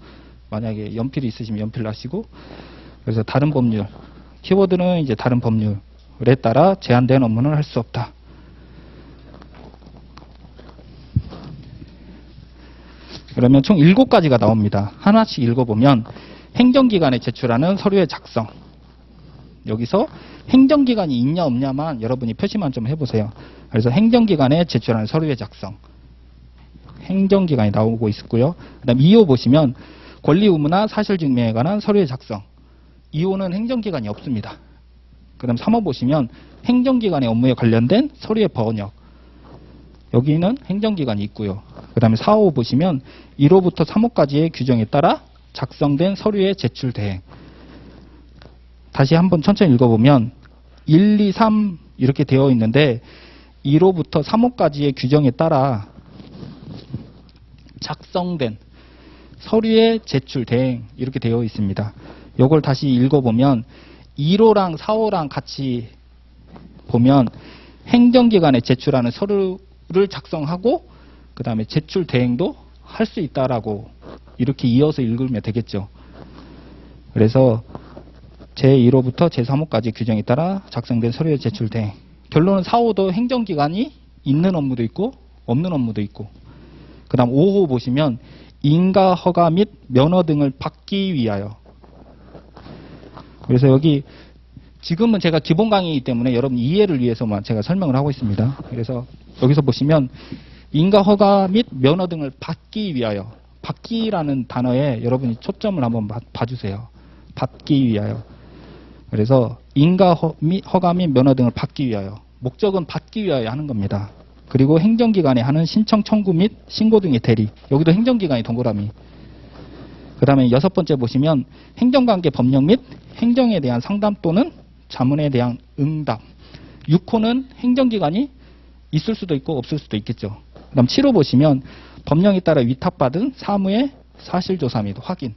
만약에 연필이 있으시면 연필로 하시고 그래서 다른 법률 키워드는 이제 다른 법률에 따라 제한된 업무는 할 수 없다. 그러면 총 7가지가 나옵니다. 하나씩 읽어보면 행정기관에 제출하는 서류의 작성. 여기서 행정기관이 있냐 없냐만 여러분이 표시만 좀 해보세요. 그래서 행정기관에 제출하는 서류의 작성. 행정기관이 나오고 있고요. 그 다음 2호 보시면 권리 의무나 사실 증명에 관한 서류의 작성. 2호는 행정기관이 없습니다. 그 다음 3호 보시면 행정기관의 업무에 관련된 서류의 번역. 여기는 행정기관이 있고요. 그 다음에 4호 보시면 1호부터 3호까지의 규정에 따라 작성된 서류의 제출 대행. 다시 한번 천천히 읽어보면 1, 2, 3 이렇게 되어 있는데 1호부터 3호까지의 규정에 따라 작성된 서류의 제출 대행 이렇게 되어 있습니다. 이걸 다시 읽어보면 1호랑 4호랑 같이 보면 행정기관에 제출하는 서류를 작성하고 그 다음에 제출 대행도 할 수 있다라고 이렇게 이어서 읽으면 되겠죠. 그래서 제1호부터 제3호까지 규정에 따라 작성된 서류의 제출 대행. 결론은 4호도 행정기관이 있는 업무도 있고 없는 업무도 있고 그 다음 5호 보시면 인가 허가 및 면허 등을 받기 위하여. 그래서 여기 지금은 제가 기본 강의이기 때문에 여러분 이해를 위해서만 제가 설명을 하고 있습니다. 그래서 여기서 보시면 인가 허가 및 면허 등을 받기 위하여. 받기라는 단어에 여러분이 초점을 한번 봐주세요. 받기 위하여. 그래서 인가 허가 및 면허 등을 받기 위하여. 목적은 받기 위하여 하는 겁니다. 그리고 행정기관에 하는 신청 청구 및 신고 등의 대리. 여기도 행정기관이 동그라미. 그 다음에 6번째 보시면 행정관계 법령 및 행정에 대한 상담 또는 자문에 대한 응답. 6호는 행정기관이 있을 수도 있고 없을 수도 있겠죠. 그 다음 7호 보시면 법령에 따라 위탁받은 사무의 사실조사 및 확인.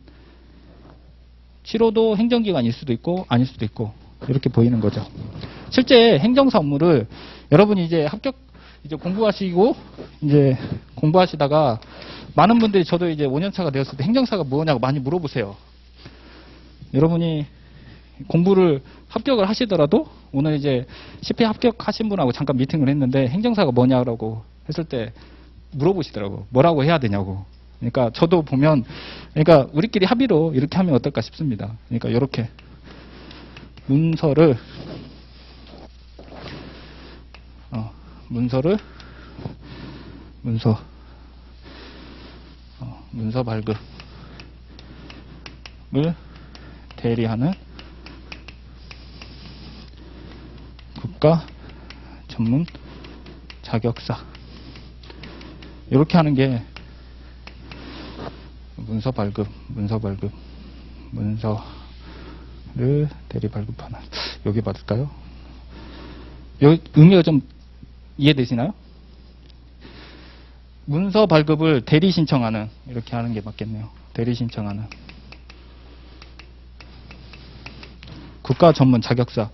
7호도 행정기관일 수도 있고 아닐 수도 있고 이렇게 보이는 거죠. 실제 행정사 업무를 여러분이 이제 이제 공부하시고 이제 공부하시다가 많은 분들이 저도 이제 5년차가 되었을 때 행정사가 뭐냐고 많이 물어보세요. 여러분이 공부를 합격을 하시더라도 오늘 이제 10회 합격하신 분하고 잠깐 미팅을 했는데 행정사가 뭐냐고 했을 때 물어보시더라고. 뭐라고 해야 되냐고. 그러니까 저도 보면 그러니까 우리끼리 합의로 이렇게 하면 어떨까 싶습니다. 그러니까 이렇게 문서 발급을 대리하는 국가 전문 자격사. 이렇게 하는 게 문서를 대리 발급하는, 여기 받을까요? 의미가 좀 이해되시나요? 문서 발급을 대리 신청하는, 이렇게 하는 게 맞겠네요. 대리 신청하는 국가 전문 자격사.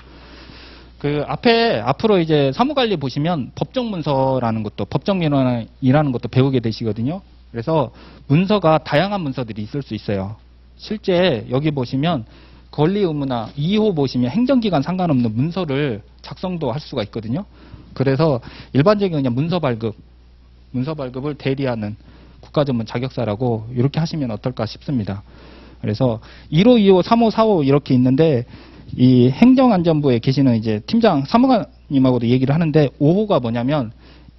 그 앞으로 이제 사무관리 보시면 법정문서라는 것도, 법정민원이라는 것도 배우게 되시거든요. 그래서 문서가 다양한 문서들이 있을 수 있어요. 실제 여기 보시면 권리 의무나 2호 보시면 행정기관 상관없는 문서를 작성도 할 수가 있거든요. 그래서 일반적인 그냥 문서 발급을 대리하는 국가전문 자격사라고 이렇게 하시면 어떨까 싶습니다. 그래서 1호, 2호, 3호, 4호 이렇게 있는데, 이 행정안전부에 계시는 이제 팀장 사무관님하고도 얘기를 하는데, 5호가 뭐냐면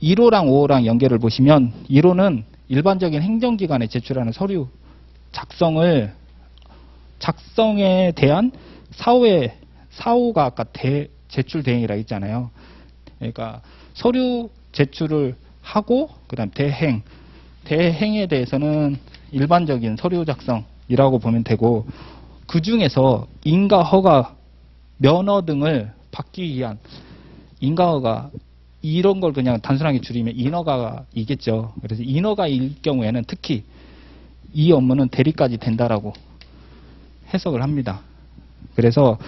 1호랑 5호랑 연결을 보시면, 1호는 일반적인 행정기관에 제출하는 서류 작성에 대한 사호가 아까 제출 대행이라 했잖아요. 그러니까 서류 제출을 하고 그다음 대행에 대해서는 일반적인 서류 작성이라고 보면 되고, 그 중에서 인가, 허가, 면허 등을 받기 위한 인가허가, 이런 걸 그냥 단순하게 줄이면 인허가가 이겠죠. 그래서 인허가일 경우에는 특히 이 업무는 대리까지 된다라고 해석을 합니다. 그래서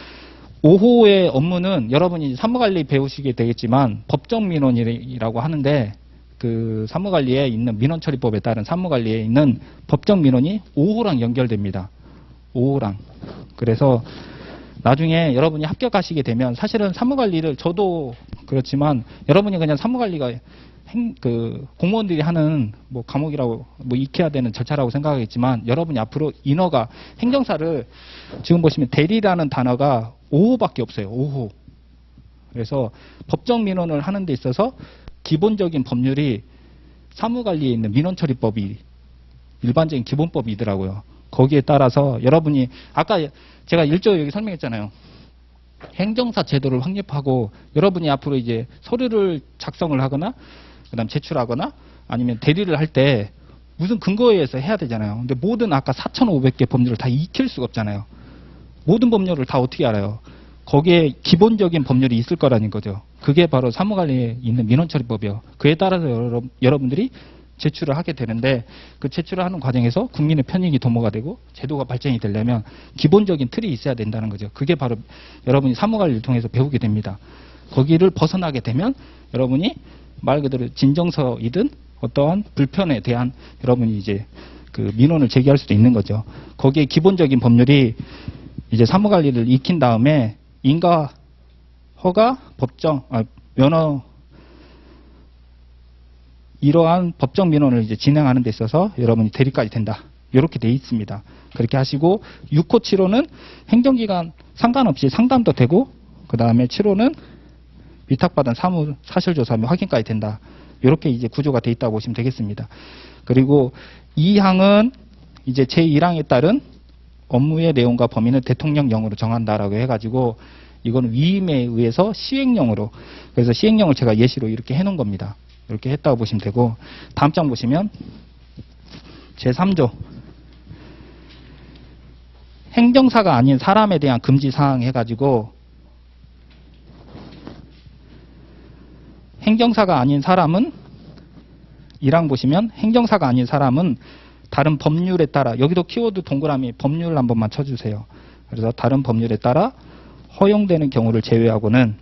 5호의 업무는 여러분이 사무관리 배우시게 되겠지만 법정민원이라고 하는데, 그 사무관리에 있는 민원처리법에 따른 사무관리에 있는 법정민원이 5호랑 연결됩니다. 5호랑. 그래서 나중에 여러분이 합격하시게 되면, 사실은 사무관리를, 저도 그렇지만 여러분이 그냥 사무관리가 공무원들이 하는 뭐 과목이라고, 뭐 익혀야 되는 절차라고 생각하겠지만, 여러분이 앞으로 인허가, 행정사를 지금 보시면 대리라는 단어가 5호밖에 없어요. 5호. 그래서 법정민원을 하는 데 있어서 기본적인 법률이 사무관리에 있는 민원처리법이 일반적인 기본법이더라고요. 거기에 따라서 여러분이, 아까 제가 1조 여기 설명했잖아요. 행정사 제도를 확립하고, 여러분이 앞으로 이제 서류를 작성을 하거나 그다음 제출하거나 아니면 대리를 할 때 무슨 근거에 의해서 해야 되잖아요. 근데 모든 아까 4,500개 법률을 다 익힐 수가 없잖아요. 모든 법률을 다 어떻게 알아요? 거기에 기본적인 법률이 있을 거라는 거죠. 그게 바로 사무관리에 있는 민원처리법이요. 그에 따라서 여러분들이 제출을 하게 되는데, 그 제출을 하는 과정에서 국민의 편익이 도모가 되고 제도가 발전이 되려면 기본적인 틀이 있어야 된다는 거죠. 그게 바로 여러분이 사무관리를 통해서 배우게 됩니다. 거기를 벗어나게 되면 여러분이 말 그대로 진정서이든 어떠한 불편에 대한 여러분이 이제 그 민원을 제기할 수도 있는 거죠. 거기에 기본적인 법률이 이제 사무관리를 익힌 다음에 인가, 허가, 면허, 이러한 법정 민원을 이제 진행하는 데 있어서 여러분이 대리까지 된다. 이렇게 돼 있습니다. 그렇게 하시고, 6호, 7호는 행정기관 상관없이 상담도 되고, 그 다음에 7호는 위탁받은 사실조사 및 확인까지 된다. 이렇게 이제 구조가 돼 있다고 보시면 되겠습니다. 그리고 2항은 이제 제1항에 따른 업무의 내용과 범위는 대통령령으로 정한다라고 해가지고, 이거는 위임에 의해서 시행령으로, 그래서 시행령을 제가 예시로 이렇게 해놓은 겁니다. 이렇게 했다고 보시면 되고, 다음 장 보시면 제3조 행정사가 아닌 사람에 대한 금지사항 해가지고, 행정사가 아닌 사람은 1항 보시면 행정사가 아닌 사람은 다른 법률에 따라, 여기도 키워드 동그라미 법률 한 번만 쳐주세요. 그래서 다른 법률에 따라 허용되는 경우를 제외하고는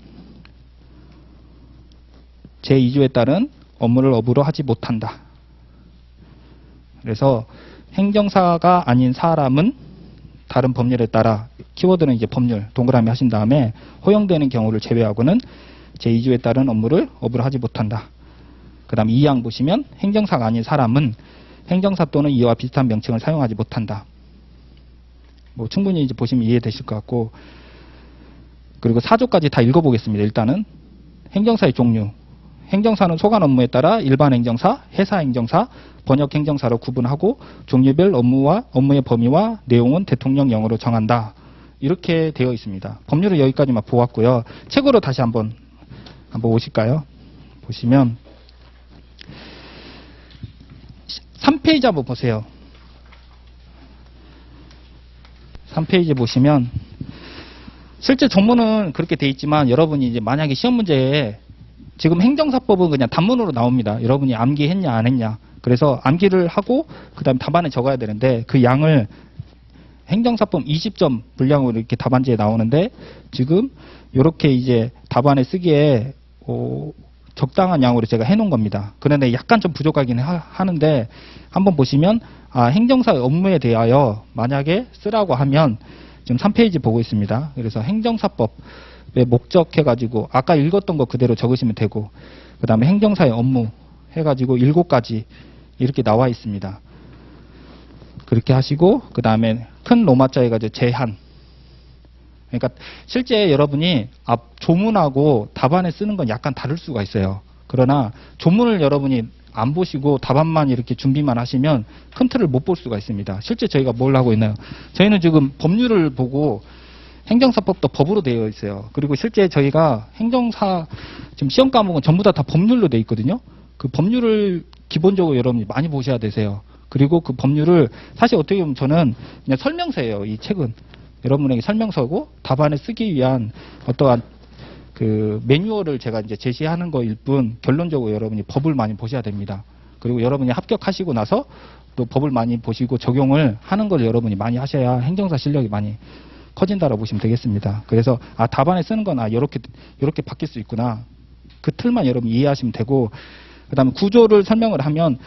제2조에 따른 업무를 업으로 하지 못한다. 그래서 행정사가 아닌 사람은 다른 법률에 따라, 키워드는 이제 법률 동그라미 하신 다음에 허용되는 경우를 제외하고는 제2조에 따른 업무를 업으로 하지 못한다. 그 다음 2항 보시면 행정사가 아닌 사람은 행정사 또는 이와 비슷한 명칭을 사용하지 못한다. 뭐 충분히 이제 보시면 이해되실 것 같고, 그리고 4조까지 다 읽어보겠습니다. 일단은 행정사의 종류. 행정사는 소관 업무에 따라 일반 행정사, 회사 행정사, 번역 행정사로 구분하고 종류별 업무의 범위와 내용은 대통령령으로 정한다. 이렇게 되어 있습니다. 법률은 여기까지만 보았고요. 책으로 다시 한번 오실까요? 보시면 3페이지 한번 보세요. 3페이지 보시면 실제 정문은 그렇게 돼 있지만 여러분이 이제 만약에 시험 문제에 지금 행정사법은 그냥 단문으로 나옵니다. 여러분이 암기했냐 안 했냐. 그래서 암기를 하고 그다음에 답안에 적어야 되는데 그 양을 행정사법 20점 분량으로 이렇게 답안지에 나오는데 지금 이렇게 이제 답안에 쓰기에 적당한 양으로 제가 해놓은 겁니다. 그런데 약간 좀 부족하긴 하는데 한번 보시면 행정사 업무에 대하여 만약에 쓰라고 하면 지금 3페이지 보고 있습니다. 그래서 행정사법의 목적 해가지고 아까 읽었던 거 그대로 적으시면 되고 그 다음에 행정사의 업무 해가지고 7가지 이렇게 나와 있습니다. 그렇게 하시고 그 다음에 큰 로마자 해가지고 제한. 그러니까 실제 여러분이 조문하고 답안에 쓰는 건 약간 다를 수가 있어요. 그러나 조문을 여러분이 안 보시고 답안만 이렇게 준비만 하시면 큰 틀을 못 볼 수가 있습니다. 실제 저희가 뭘 하고 있나요? 저희는 지금 법률을 보고 행정사법도 법으로 되어 있어요. 그리고 실제 저희가 행정사 지금 시험 과목은 전부 다 법률로 되어 있거든요. 그 법률을 기본적으로 여러분이 많이 보셔야 되세요. 그리고 그 법률을 사실 어떻게 보면 저는 그냥 설명서예요. 이 책은 여러분에게 설명서고 답안에 쓰기 위한 어떠한 그 매뉴얼을 제가 이제 제시하는 거일 뿐 결론적으로 여러분이 법을 많이 보셔야 됩니다. 그리고 여러분이 합격하시고 나서 또 법을 많이 보시고 적용을 하는 걸 여러분이 많이 하셔야 행정사 실력이 많이 커진다라고 보시면 되겠습니다. 그래서 답안에 쓰는 건 이렇게 바뀔 수 있구나. 그 틀만 여러분 이해하시면 되고 그다음에 구조를 설명을 하면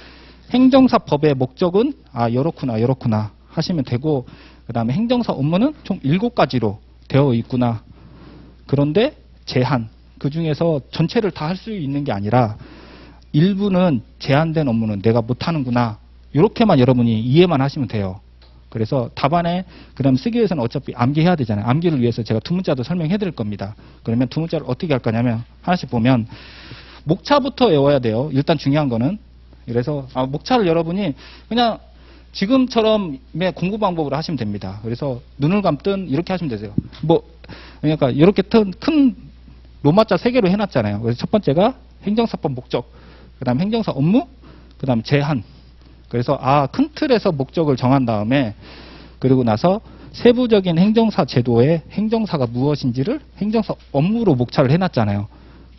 행정사법의 목적은 이렇구나 하시면 되고 그다음에 행정사 업무는 총 7가지로 되어 있구나. 그런데 제한, 그 중에서 전체를 다 할 수 있는 게 아니라 일부는 제한된 업무는 내가 못하는구나. 이렇게만 여러분이 이해만 하시면 돼요. 그래서 답안에 그다음 쓰기 위해서는 어차피 암기해야 되잖아요. 암기를 위해서 제가 두 문자도 설명해 드릴 겁니다. 그러면 두 문자를 어떻게 할 거냐면 하나씩 보면 목차부터 외워야 돼요. 일단 중요한 거는. 그래서 목차를 여러분이 그냥 지금처럼의 공부 방법으로 하시면 됩니다. 그래서 눈을 감든 이렇게 하시면 되세요. 그러니까 이렇게 큰 로마자 3개로 해놨잖아요. 그래서 첫 번째가 행정사법 목적, 그 다음 행정사 업무, 그 다음 제한. 그래서 큰 틀에서 목적을 정한 다음에 그리고 나서 세부적인 행정사 제도의 행정사가 무엇인지를 행정사 업무로 목차를 해놨잖아요.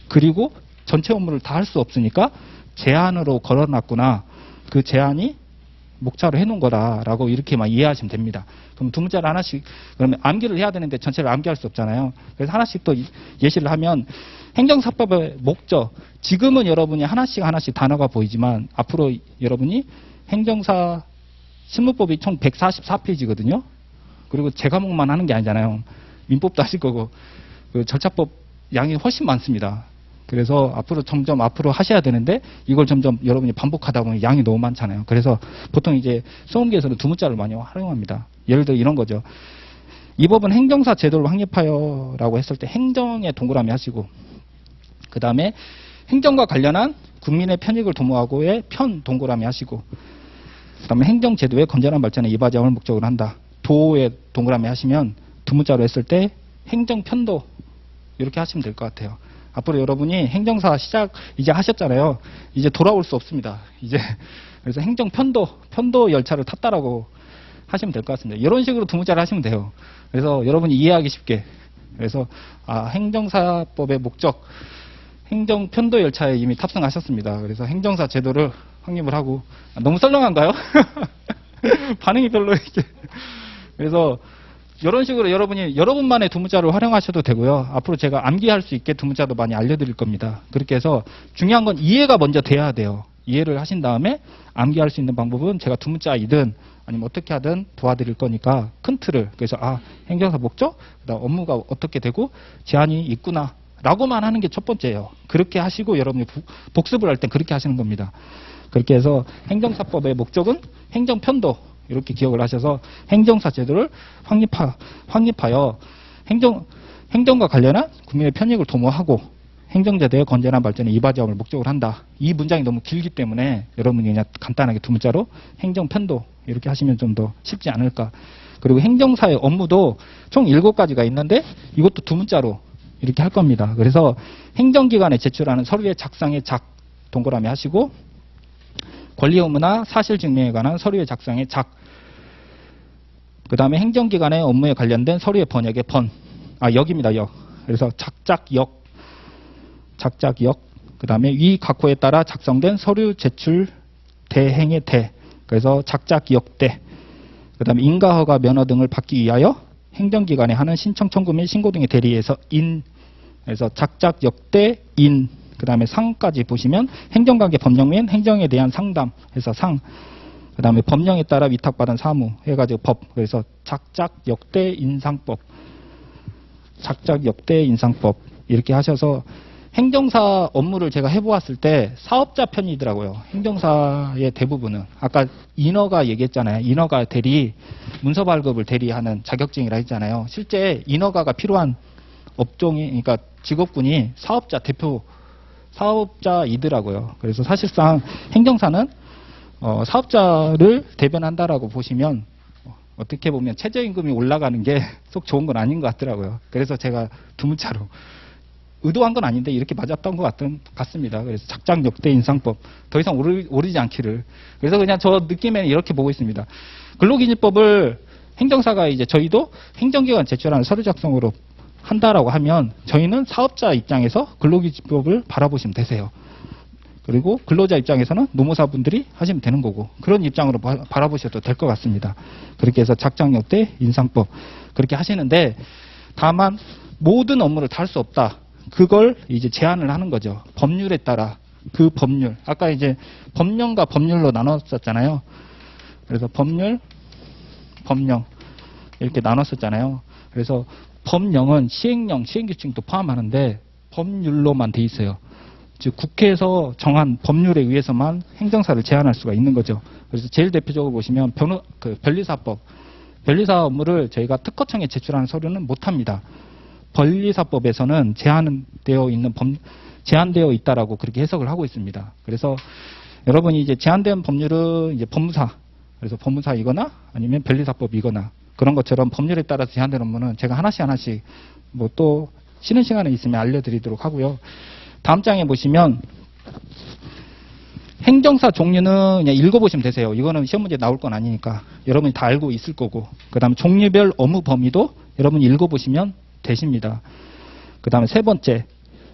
그리고 전체 업무를 다 할 수 없으니까 제한으로 걸어놨구나. 그 제한이 목차로 해놓은 거다라고 이렇게만 이해하시면 됩니다. 그럼 두 문자를 하나씩 그러면 암기를 해야 되는데 전체를 암기할 수 없잖아요. 그래서 하나씩 또 예시를 하면 행정사법의 목적. 지금은 여러분이 하나씩 단어가 보이지만 앞으로 여러분이 행정사 실무법이 총 144페이지거든요. 그리고 제 과목만 하는 게 아니잖아요. 민법도 하실 거고 그 절차법 양이 훨씬 많습니다. 그래서 점점 앞으로 하셔야 되는데 이걸 점점 여러분이 반복하다 보면 양이 너무 많잖아요. 그래서 보통 이제 수험계에서는 두 문자를 많이 활용합니다. 예를 들어 이런 거죠. 이 법은 행정사 제도를 확립하여라고 했을 때 행정에 동그라미 하시고 그 다음에 행정과 관련한 국민의 편익을 도모하고의 편 동그라미 하시고 그 다음에 행정제도의 건전한 발전에 이바지함을 목적으로 한다. 도에 동그라미 하시면 두 문자로 했을 때 행정편도 이렇게 하시면 될 것 같아요. 앞으로 여러분이 행정사 시작 이제 하셨잖아요. 이제 돌아올 수 없습니다. 그래서 편도 열차를 탔다라고 하시면 될 것 같습니다. 이런 식으로 두 문자를 하시면 돼요. 그래서 여러분이 이해하기 쉽게. 그래서 행정사법의 목적, 행정편도 열차에 이미 탑승하셨습니다. 그래서 행정사 제도를 확립을 하고 너무 썰렁한가요? 반응이 별로 이렇게. 그래서 이런 식으로 여러분만의 두 문자를 활용하셔도 되고요. 앞으로 제가 암기할 수 있게 두 문자도 많이 알려드릴 겁니다. 그렇게 해서 중요한 건 이해가 먼저 돼야 돼요. 이해를 하신 다음에 암기할 수 있는 방법은 제가 두 문자이든 아니면 어떻게 하든 도와드릴 거니까 큰 틀을. 그래서 행정사 목적, 그다음 업무가 어떻게 되고 제한이 있구나 라고만 하는 게 첫 번째예요. 그렇게 하시고 여러분이 복습을 할 땐 그렇게 하시는 겁니다. 그렇게 해서 행정사법의 목적은 행정편도 이렇게 기억을 하셔서 행정사 제도를 확립하여 행정과 관련한 국민의 편익을 도모하고 행정제도의 건전한 발전에 이바지함을 목적으로 한다. 이 문장이 너무 길기 때문에 여러분이 그냥 간단하게 두 문자로 행정편도 이렇게 하시면 좀 더 쉽지 않을까. 그리고 행정사의 업무도 총 7가지가 있는데 이것도 두 문자로 이렇게 할 겁니다. 그래서 행정기관에 제출하는 서류의 작성에 동그라미 하시고 권리 의무나 사실 증명에 관한 서류의 작성의 작. 그 다음에 행정기관의 업무에 관련된 서류의 번역의 번. 역입니다, 역. 그래서 작작역. 그 다음에 위 각호에 따라 작성된 서류 제출 대행의 대. 그래서 작작역대. 그 다음에 인가허가 면허 등을 받기 위하여 행정기관에 하는 신청 청구 및 신고 등의 대리에서 인. 그래서 작작역대 인. 그 다음에 상까지 보시면 행정관계 법령 및 행정에 대한 상담 해서 상. 그 다음에 법령에 따라 위탁받은 사무 해가지고 법. 그래서 작작역대 인상법. 작작역대 인상법. 이렇게 하셔서 행정사 업무를 제가 해보았을 때 사업자 편이더라고요. 행정사의 대부분은. 아까 인허가 얘기했잖아요. 인허가 대리, 문서 발급을 대리하는 자격증이라 했잖아요. 실제 인허가가 필요한 업종이, 그러니까 직업군이 사업자 대표, 사업자이더라고요. 그래서 사실상 행정사는 사업자를 대변한다라고 보시면 어떻게 보면 최저임금이 올라가는 게 속 좋은 건 아닌 것 같더라고요. 그래서 제가 두문자로 의도한 건 아닌데 이렇게 맞았던 것 같습니다. 그래서 작작역대 인상법 더 이상 오르지 않기를. 그래서 그냥 저 느낌에는 이렇게 보고 있습니다. 근로기준법을 행정사가 이제 저희도 행정기관 제출하는 서류 작성으로 한다라고 하면 저희는 사업자 입장에서 근로기준법을 바라보시면 되세요. 그리고 근로자 입장에서는 노무사분들이 하시면 되는 거고 그런 입장으로 바라보셔도 될 것 같습니다. 그렇게 해서 작작역대 인상법 그렇게 하시는데 다만 모든 업무를 다 할 수 없다. 그걸 이제 제한을 하는 거죠. 법률에 따라 그 법률. 아까 이제 법령과 법률로 나눴었잖아요. 그래서 법률, 법령 이렇게 나눴었잖아요. 그래서 법령은 시행령, 시행규칙도 포함하는데 법률로만 돼 있어요. 즉 국회에서 정한 법률에 의해서만 행정사를 제한할 수가 있는 거죠. 그래서 제일 대표적으로 보시면 변리사법, 변리사 업무를 저희가 특허청에 제출하는 서류는 못합니다. 변리사법에서는 제한되어 있다라고 그렇게 해석을 하고 있습니다. 그래서 여러분이 이제 제한된 법률은 이제 법무사, 그래서 법무사이거나 아니면 변리사법이거나 그런 것처럼 법률에 따라서 제한된 업무는 제가 하나씩 뭐 또 쉬는 시간에 있으면 알려드리도록 하고요. 다음 장에 보시면 행정사 종류는 그냥 읽어보시면 되세요. 이거는 시험 문제 나올 건 아니니까 여러분이 다 알고 있을 거고. 그 다음에 종류별 업무 범위도 여러분이 읽어보시면 되십니다. 그 다음에 세 번째,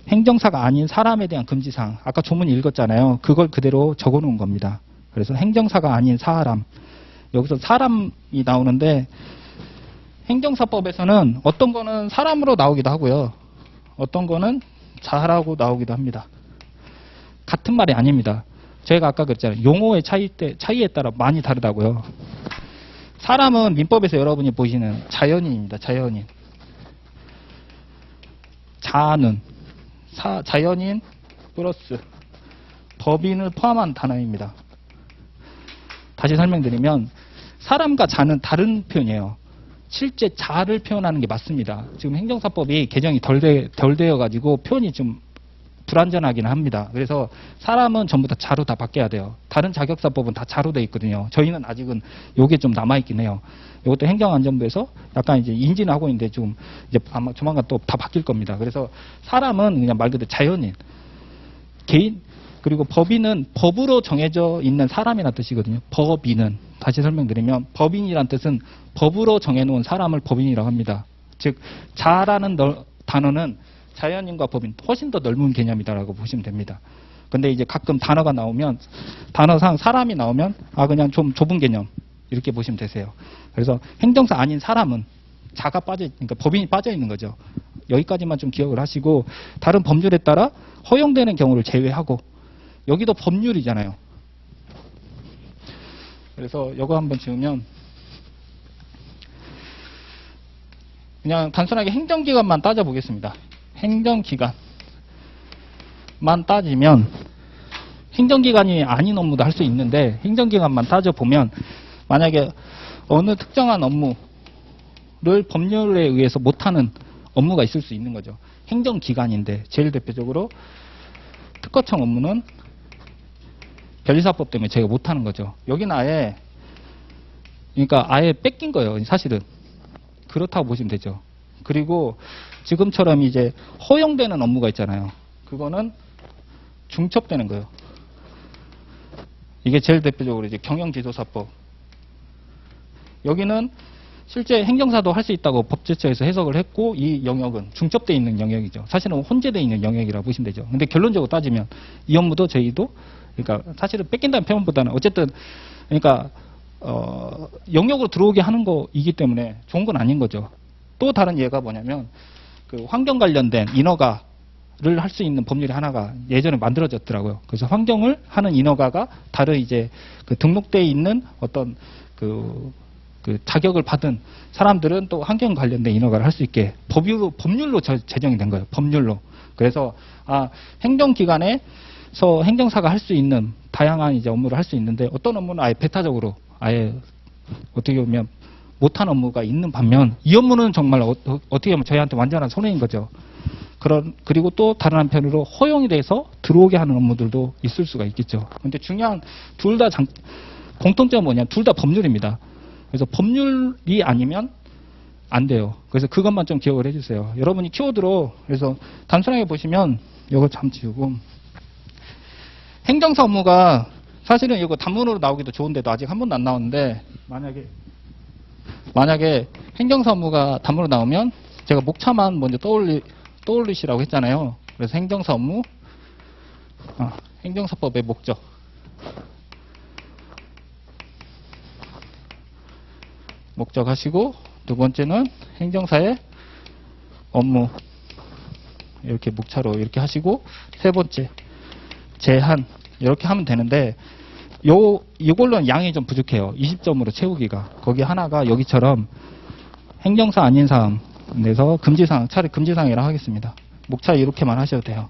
행정사가 아닌 사람에 대한 금지사항. 아까 조문 읽었잖아요. 그걸 그대로 적어놓은 겁니다. 그래서 행정사가 아닌 사람. 여기서 사람이 나오는데 행정사법에서는 어떤 거는 사람으로 나오기도 하고요. 어떤 거는 자라고 나오기도 합니다. 같은 말이 아닙니다. 제가 아까 그랬잖아요. 용어의 차이에 따라 많이 다르다고요. 사람은 민법에서 여러분이 보시는 자연인입니다. 자연인. 자는 자연인 플러스 법인을 포함한 단어입니다. 다시 설명드리면 사람과 자는 다른 표현이에요. 실제 자를 표현하는 게 맞습니다. 지금 행정사법이 개정이 덜 되어가지고 표현이 좀 불완전하긴 합니다. 그래서 사람은 전부 다 자로 다 바뀌어야 돼요. 다른 자격사법은 다 자로 돼 있거든요. 저희는 아직은 요게 좀 남아있긴 해요. 이것도 행정안전부에서 약간 이제 인지는 하고 있는데 좀 이제 아마 조만간 또 다 바뀔 겁니다. 그래서 사람은 그냥 말 그대로 자연인, 개인, 그리고 법인은 법으로 정해져 있는 사람이라는 뜻이거든요. 법인은 다시 설명드리면 법인이라는 뜻은 법으로 정해놓은 사람을 법인이라고 합니다. 즉 자라는 단어는 자연인과 법인 훨씬 더 넓은 개념이다라고 보시면 됩니다. 근데 이제 가끔 단어가 나오면 단어상 사람이 나오면 그냥 좀 좁은 개념 이렇게 보시면 되세요. 그래서 행정사 아닌 사람은 자가 그러니까 법인이 빠져 있는 거죠. 여기까지만 좀 기억을 하시고 다른 법률에 따라 허용되는 경우를 제외하고 여기도 법률이잖아요. 그래서 이거 한번 지우면 그냥 단순하게 행정기관만 따져보겠습니다. 행정기관만 따지면 행정기관이 아닌 업무도 할 수 있는데 행정기관만 따져보면 만약에 어느 특정한 업무를 법률에 의해서 못하는 업무가 있을 수 있는 거죠. 행정기관인데 제일 대표적으로 특허청 업무는 변리사법 때문에 제가 못하는 거죠. 여기는 그러니까 아예 뺏긴 거예요. 사실은 그렇다고 보시면 되죠. 그리고 지금처럼 이제 허용되는 업무가 있잖아요. 그거는 중첩되는 거예요. 이게 제일 대표적으로 이제 경영지도사법. 여기는 실제 행정사도 할 수 있다고 법제처에서 해석을 했고, 이 영역은 중첩되어 있는 영역이죠. 사실은 혼재되어 있는 영역이라고 보시면 되죠. 근데 결론적으로 따지면 이 업무도 저희도, 그러니까 사실은 뺏긴다는 표현보다는 어쨌든, 그러니까 영역으로 들어오게 하는 거이기 때문에 좋은 건 아닌 거죠. 또 다른 예가 뭐냐면 그 환경 관련된 인허가를 할 수 있는 법률이 하나가 예전에 만들어졌더라고요. 그래서 환경을 하는 인허가가 다른 이제 그 등록되어 있는 어떤 그 자격을 받은 사람들은 또 환경 관련된 인허가를 할 수 있게 법률로 제정이 된 거예요. 법률로. 그래서 행정기관에서 행정사가 할 수 있는 다양한 이제 업무를 할 수 있는데, 어떤 업무는 아예 배타적으로 아예 어떻게 보면 못한 업무가 있는 반면, 이 업무는 정말 어떻게 보면 저희한테 완전한 손해인 거죠. 그리고 또 다른 한편으로 허용이 돼서 들어오게 하는 업무들도 있을 수가 있겠죠. 근데 중요한 둘 다 공통점은 뭐냐? 둘 다 법률입니다. 그래서 법률이 아니면 안 돼요. 그래서 그것만 좀 기억을 해주세요. 여러분이 키워드로, 그래서 단순하게 보시면 이거 참 지우고, 행정사 업무가 사실은 이거 단문으로 나오기도 좋은데도 아직 한 번도 안 나오는데, 만약에 행정사 업무가 단문으로 나오면 제가 목차만 먼저 떠올리시라고 했잖아요. 그래서 행정사 업무, 행정사법의 목적. 목적하시고, 두 번째는 행정사의 업무. 이렇게 목차로 이렇게 하시고, 세 번째, 제한. 이렇게 하면 되는데, 이걸로는 양이 좀 부족해요. 20점으로 채우기가. 거기 하나가 여기처럼 행정사 아닌 사항 내서 금지사항, 차라리 금지사항이라 하겠습니다. 목차 이렇게만 하셔도 돼요.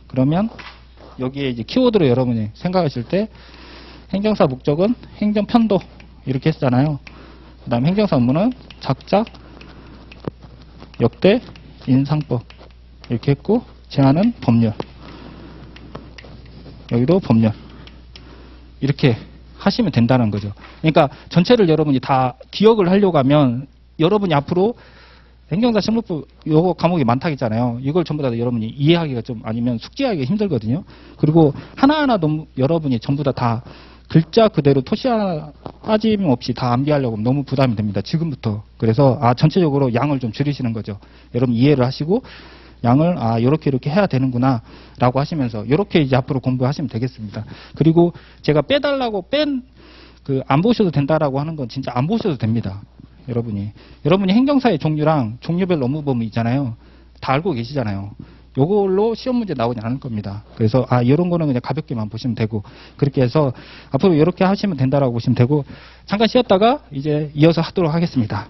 그러면 여기에 이제 키워드로 여러분이 생각하실 때, 행정사 목적은 행정편도 이렇게 했잖아요. 그 다음에 행정사 업무는 작작, 역대, 인상법 이렇게 했고, 제한은 법률. 여기도 법률. 이렇게 하시면 된다는 거죠. 그러니까 전체를 여러분이 다 기억을 하려고 하면, 여러분이 앞으로 행정사 실무법 요거 과목이 많다 했잖아요. 이걸 전부 다 여러분이 이해하기가 좀, 아니면 숙지하기가 힘들거든요. 그리고 하나하나 여러분이 전부 다 글자 그대로 토시 하나 빠짐없이 다 암기하려고 하면 너무 부담이 됩니다. 지금부터. 그래서 전체적으로 양을 좀 줄이시는 거죠. 여러분 이해를 하시고, 양을 이렇게 해야 되는구나 라고 하시면서 이렇게 이제 앞으로 공부하시면 되겠습니다. 그리고 제가 빼달라고 안 보셔도 된다라고 하는 건 진짜 안 보셔도 됩니다. 여러분이 행정사의 종류랑 종류별 업무 범위 있잖아요. 다 알고 계시잖아요. 요걸로 시험 문제 나오지 않을 겁니다. 그래서 이런 거는 그냥 가볍게만 보시면 되고, 그렇게 해서 앞으로 이렇게 하시면 된다라고 보시면 되고, 잠깐 쉬었다가 이제 이어서 하도록 하겠습니다.